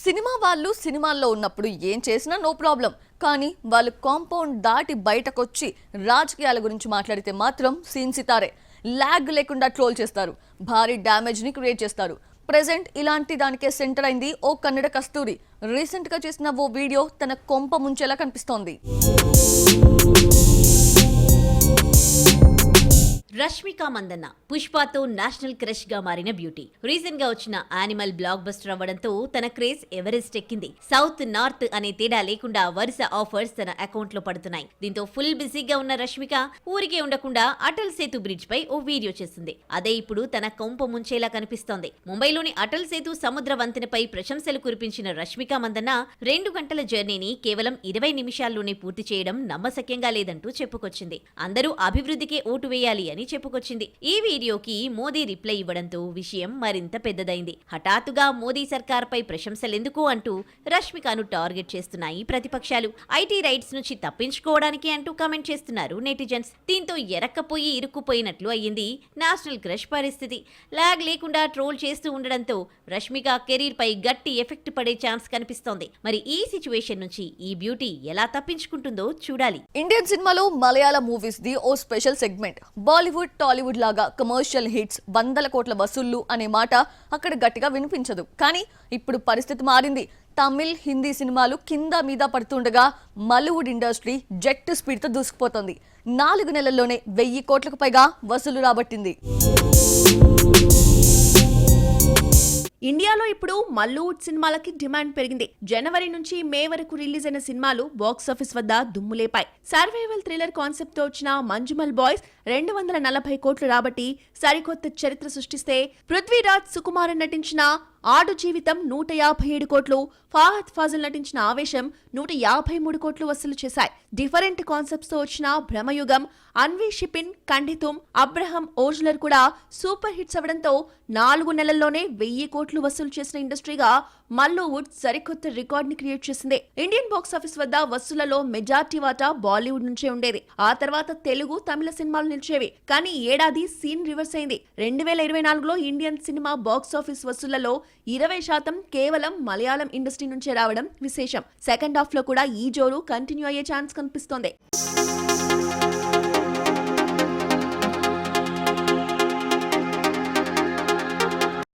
Cinema వాళ్ళు సినిమాల్లో ఉన్నప్పుడు ఏం చేసినా నో ప్రాబ్లం. కానీ వాళ్ళు కాంపౌండ్ దాటి బయటకొచ్చి రాజకీయాల గురించి మాట్లాడితే మాత్రం సీన్ సితారే. లాగ్ లేకుండా ట్రోల్ చేస్తారు, భారీ డ్యామేజ్ ని క్రియేట్ చేస్తారు. ప్రెజెంట్ ఇలాంటి దానికే సెంటర్ అయింది ఓ కన్నడ కస్తూరి. రీసెంట్ గా చేసిన ఓ వీడియో తన కొంప ముంచేలా కనిపిస్తోంది. రష్మిక మందన్న పుష్పతో నేషనల్ క్రష్ గా మారిన బ్యూటీ. రీసెంట్ గా వచ్చిన యానిమల్ బ్లాక్ బస్టర్ అవ్వడంతో తన క్రేజ్ ఎవరెస్ట్ ఎక్కింది. సౌత్ నార్త్ అనే తేడా లేకుండా వరుస ఆఫర్స్ తన అకౌంట్ లో పడుతున్నాయి. దీంతో ఫుల్ బిజీగా ఉన్న రష్మిక ఊరికే ఉండకుండా అటల్ సేతు బ్రిడ్జ్ పై ఓ వీడియో చేసింది. అదే ఇప్పుడు తన కొంప ముంచేలా కనిపిస్తోంది. ముంబైలోని అటల్ సేతు సముద్ర వంతెనపై ప్రశంసలు కురిపించిన రష్మిక మందన్న 2 గంటల జర్నీని కేవలం 20 నిమిషాల్లోనే పూర్తి చేయడం నమ్మశక్యంగా లేదంటూ చెప్పుకొచ్చింది. అందరూ అభివృద్ధికే ఓటు వేయాలి అని చెప్పుకొచ్చింది. ఈ వీడియోకి మోదీ రిప్లై ఇవ్వడంతో విషయం మరింత పెద్దదైంది. హఠాత్తుగా మోదీ సర్కార్ పై ప్రశంసలెందుకు అంటూ రష్మికను టార్గెట్ చేస్తున్నాయి ప్రతిపక్షాలు. ఐటీ రైట్స్ నుంచి తప్పించుకోవడానికి అంటూ కామెంట్ చేస్తున్నారు నెటిజన్స్. దీంతో ఎరక్కపోయి ఇరుక్కుపోయినట్లు అయ్యింది నేషనల్ క్రష్ పరిస్థితి. లాగ్ లేకుండా ట్రోల్ చేస్తూ ఉండడంతో రష్మిక కెరీర్ పై గట్టి ఎఫెక్ట్ పడే ఛాన్స్ కనిపిస్తోంది. మరి ఈ సిచ్యువేషన్ నుంచి ఈ బ్యూటీ ఎలా తప్పించుకుంటుందో చూడాలి. ఇండియన్ సినిమాలో మలయాళ మూవీస్ ది ఓ స్పెషల్ సెగ్మెంట్. బాలీవుడ్ టాలీవుడ్ లాగా కమర్షియల్ హిట్స్, 100 కోట్ల వసూళ్లు అనే మాట అక్కడ గట్టిగా వినిపించదు. కానీ ఇప్పుడు పరిస్థితి మారింది. తమిళ్, హిందీ సినిమాలు కింద మీద పడుతుండగా మలీవుడ్ ఇండస్ట్రీ జెట్ స్పీడ్ తో దూసుకుపోతోంది. 4 నెలల్లోనే 1000 కోట్లకు పైగా వసూలు రాబట్టింది. ఇండియాలో ఇప్పుడు మల్లీవుడ్ సినిమాలకి డిమాండ్ పెరిగింది. జనవరి నుంచి మే వరకు రిలీజ్ అయిన సినిమాలు బాక్సాఫీస్ వద్ద దుమ్ములేపాయి. సర్వైవల్ థ్రిల్లర్ కాన్సెప్ట్ తో వచ్చిన మంజుమల్ బాయ్స్ 240 కోట్లు రాబట్టి సరికొత్త చరిత్ర సృష్టిస్తే, పృథ్వీరాజ్, సుకుమారన్ నటించిన ఆడు జీవితం 157 కోట్లు, ఫహద్ ఫాజిల్ నటించిన ఆవేశం 153 కోట్లు వసూలు చేశాయి. డిఫరెంట్ కాన్సెప్ట్స్ తో వచ్చిన భ్రమయుగం, అన్వీ షిపిన్, కండితుమ్, అబ్రహం ఓజ్లర్ కూడా సూపర్ హిట్స్ అవడంతో 4 నెలల్లోనే 1000 కోట్లు వసూలు చేసిన ఇండస్ట్రీగా మల్లీవుడ్ సరికొత్త రికార్డ్ ని క్రియేట్ చేసింది. ఇండియన్ బాక్సాఫీస్ వద్ద వసూళ్లలో మెజార్టీ వాటా బాలీవుడ్ నుంచే ఉండేది. ఆ తర్వాత తెలుగు, తమిళ సినిమాలు నిలిచేవి. కానీ ఏడాది సీన్ రివర్స్ అయింది. 2024లో ఇండియన్ సినిమా బాక్సాఫీస్ వసూళ్లలో 20% కేవలం మలయాళం ఇండస్ట్రీ నుంచే రావడం విశేషం. సెకండ్ హాఫ్ లో కూడా ఈ జోరు కంటిన్యూ అయ్యే ఛాన్స్ కనిపిస్తోంది.